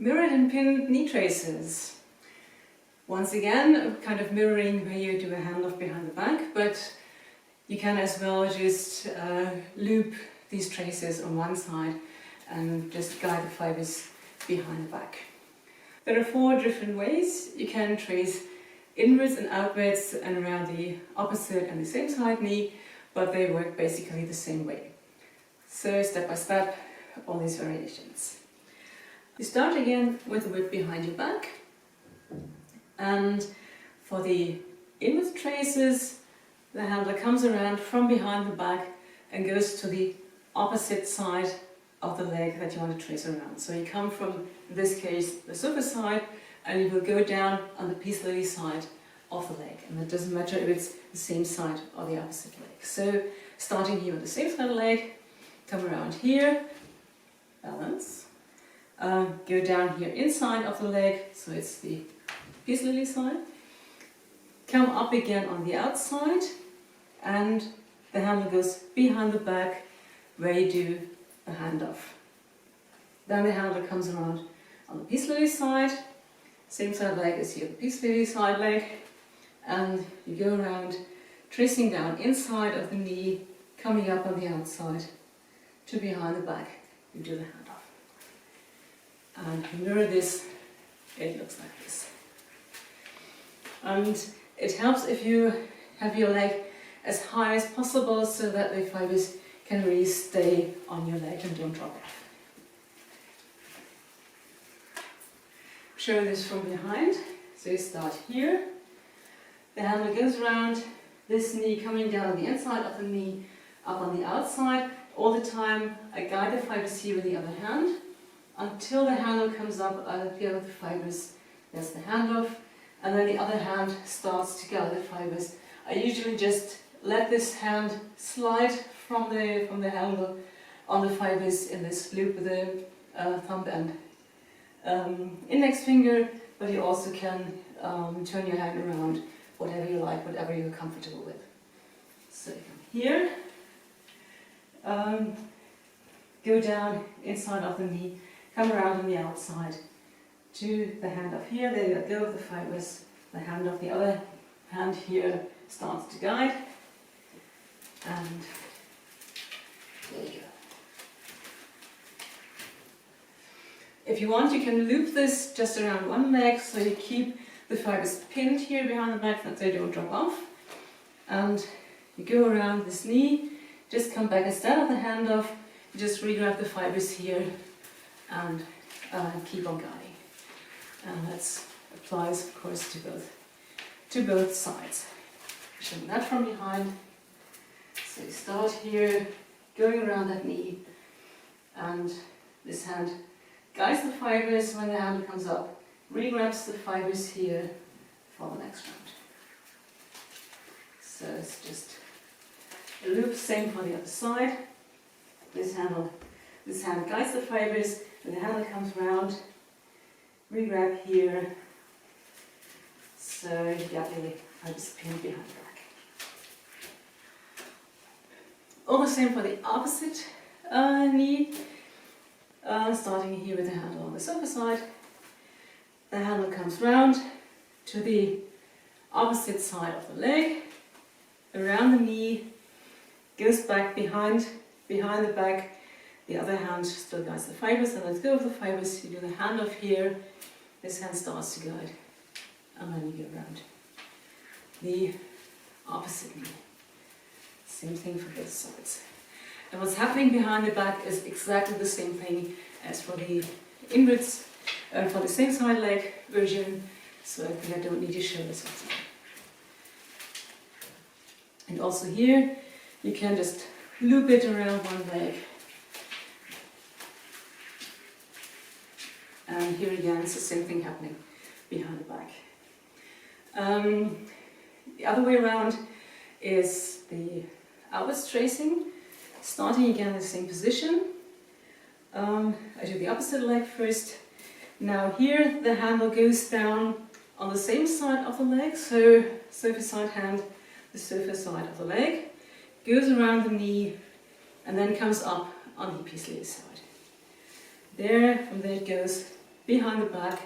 Mirrored and pinned knee traces. Once again, kind of mirroring where you do a handoff behind the back, but you can as well just loop these traces on one side and just guide the fibers behind the back. There are 4 different ways you can trace inwards and outwards and around the opposite and the same side knee, but they work basically the same way. So step by step, all these variations. You start again with the whip behind your back, and for the inward traces, the handle comes around from behind the back and goes to the opposite side of the leg that you want to trace around. So you come from, in this case, the sofa side, and you will go down on the peace lily side of the leg. And it doesn't matter if it's the same side or the opposite leg. So starting here with the same side of the leg, come around here, balance. Go down here inside of the leg, so it's the peace lily side. Come up again on the outside, and the handle goes behind the back where you do the handoff. Then the handle comes around on the peace lily side, same side leg as here, the peace lily side leg, and you go around tracing down inside of the knee, coming up on the outside to behind the back. You do the handoff. And mirror this, it looks like this. And it helps if you have your leg as high as possible so that the fibers can really stay on your leg and don't drop off. Show this from behind. So you start here, the handle goes around, this knee coming down on the inside of the knee, up on the outside. All the time I guide the fibers here with the other hand until the handle comes up, I let go of the fibers, there's the handoff, and then the other hand starts to gather the fibers. I usually just let this hand slide from the handle on the fibers in this loop with the thumb and index finger, but you also can turn your hand around, whatever you like, whatever you're comfortable with. So you come here, go down inside of the knee, come around on the outside to the hand off here, there you let go of the fibers, the hand off the other hand here starts to guide, and there you go. If you want, you can loop this just around one leg, so you keep the fibers pinned here behind the back, that they don't drop off, and you go around this knee, just come back instead of the hand off, you just re-grab the fibers here and keep on guiding. And that applies, of course, to both sides. Showing that from behind. So you start here, going around that knee, and this hand guides the fibers when the hand comes up, re-grabs the fibers here for the next round. So it's just a loop, same for the other side. This hand guides the fibers, and the handle comes round, re-grab here, so you get the fibers pinned behind the back. All the same for the opposite knee, starting here with the handle on the sofa side. The handle comes round to the opposite side of the leg, around the knee, goes back behind the back. The other hand still guides the fibers, and let's go with the fibers. You do the hand off here, this hand starts to guide, and then you go around the opposite knee. Same thing for both sides. And what's happening behind the back is exactly the same thing as for the inwards, for the same side leg version, so I think I don't need to show this one. And also here, you can just loop it around one leg. And here again, it's the same thing happening behind the back. The other way around is the outwards tracing, starting again in the same position. I do the opposite leg first. Now here the handle goes down on the same side of the leg, so sofa side hand, the sofa side of the leg, goes around the knee, and then comes up on the peace lily side. From there it goes behind the back,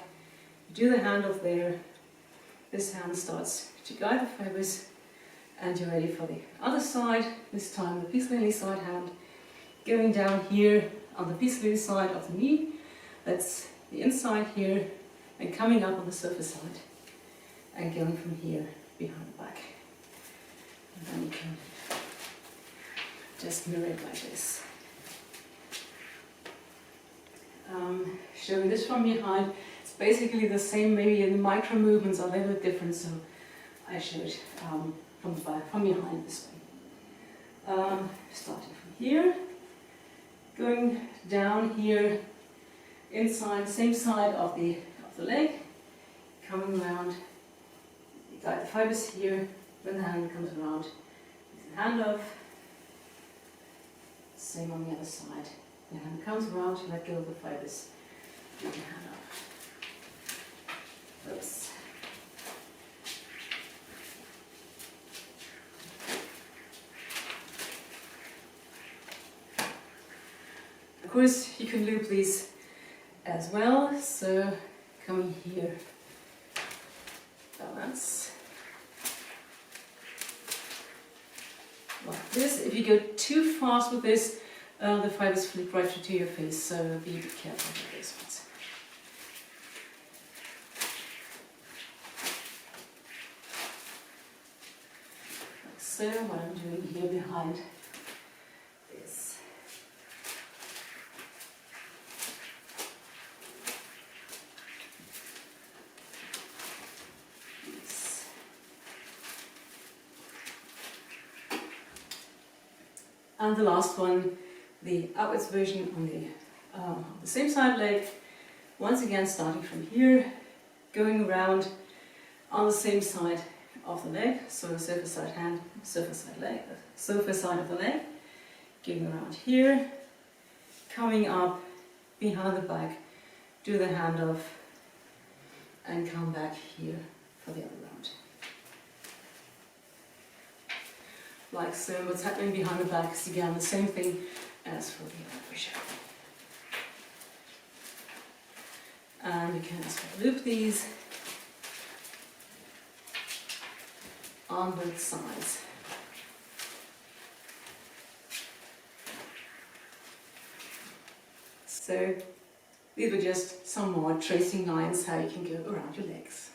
you do the handoff there, this hand starts to guide the fibers, and you're ready for the other side, this time the peace lily side hand, going down here on the peace lily side of the knee, that's the inside here, and coming up on the surface side, and going from here behind the back. And then you can just mirror it like this. Showing this from behind, it's basically the same, maybe the micro movements are a little bit different, so I show it from the back, from behind this way. Starting from here, going down here, inside, same side of the leg, coming around, you guide the fibers here, when the hand comes around, the hand off, same on the other side. The hand comes around, you let go of the fibers, and the hand off. Oops. Of course, you can loop these as well, so coming here, balance. Like this. If you go too fast with this, the fibers flip right to your face, so be careful with these ones. Like so, what I'm doing here behind is this. And the last one, the outwards version on the same side leg, once again starting from here, going around on the same side of the leg, so the surface side hand, surface side leg, surface side of the leg, going around here, coming up behind the back, do the handoff, and come back here for the other round. Like so, what's happening behind the back is again the same thing as for the other version. And you can as well loop these on both sides. So these were just some more tracing lines how you can go around your legs.